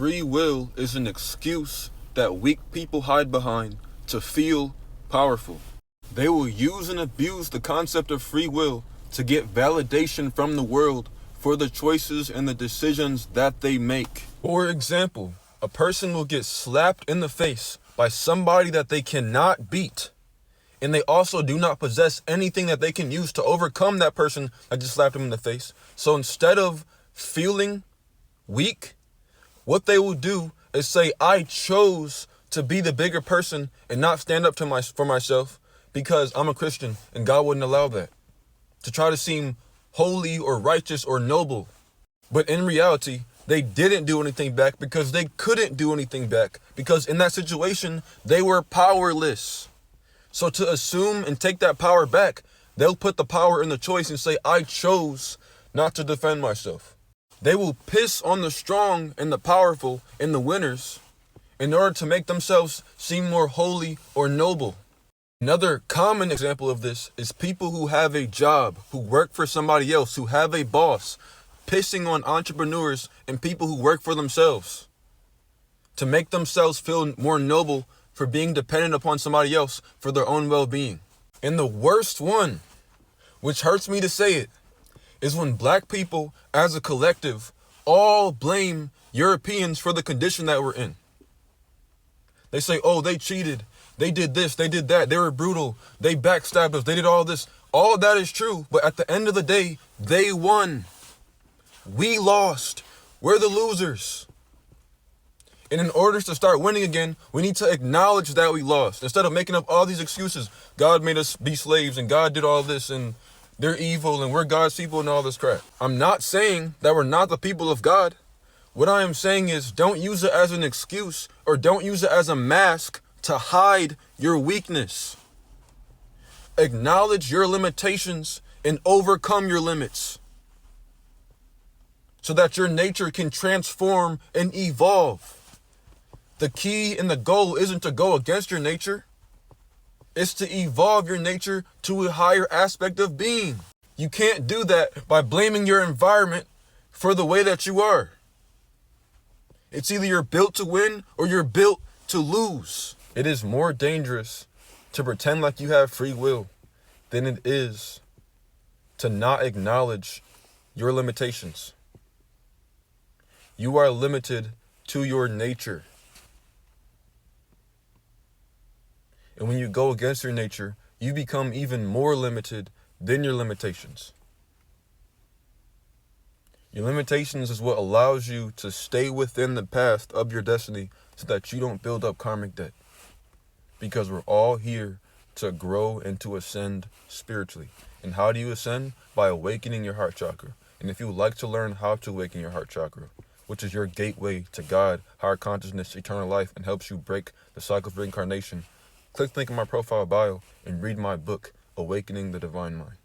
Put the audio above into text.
Free will is an excuse that weak people hide behind to feel powerful. They will use and abuse the concept of free will to get validation from the world for the choices and the decisions that they make. For example, a person will get slapped in the face by somebody that they cannot beat, and they also do not possess anything that they can use to overcome that person that just slapped them in the face. So instead of feeling weak, what they will do is say, I chose to be the bigger person and not stand up for myself because I'm a Christian and God wouldn't allow that. To try to seem holy or righteous or noble. But in reality, they didn't do anything back because they couldn't do anything back, because in that situation, they were powerless. So to assume and take that power back, they'll put the power in the choice and say, I chose not to defend myself. They will piss on the strong and the powerful and the winners in order to make themselves seem more holy or noble. Another common example of this is people who have a job, who work for somebody else, who have a boss, pissing on entrepreneurs and people who work for themselves to make themselves feel more noble for being dependent upon somebody else for their own well-being. And the worst one, which hurts me to say it, is when black people as a collective all blame Europeans for the condition that we're in. They say, oh, they cheated. They did this, they did that. They were brutal. They backstabbed us. They did all this. All of that is true. But at the end of the day, they won. We lost. We're the losers. And in order to start winning again, we need to acknowledge that we lost. Instead of making up all these excuses, God made us be slaves and God did all this and they're evil and we're God's people and all this crap. I'm not saying that we're not the people of God. What I am saying is don't use it as an excuse or don't use it as a mask to hide your weakness. Acknowledge your limitations and overcome your limits so that your nature can transform and evolve. The key and the goal isn't to go against your nature. It's to evolve your nature to a higher aspect of being. You can't do that by blaming your environment for the way that you are. It's either you're built to win or you're built to lose. It is more dangerous to pretend like you have free will than it is to not acknowledge your limitations. You are limited to your nature. And when you go against your nature, you become even more limited than your limitations. Your limitations is what allows you to stay within the path of your destiny so that you don't build up karmic debt. Because we're all here to grow and to ascend spiritually. And how do you ascend? By awakening your heart chakra. And if you would like to learn how to awaken your heart chakra, which is your gateway to God, higher consciousness, eternal life, and helps you break the cycle of reincarnation, click the link in my profile bio and read my book, Awakening the Divine Mind.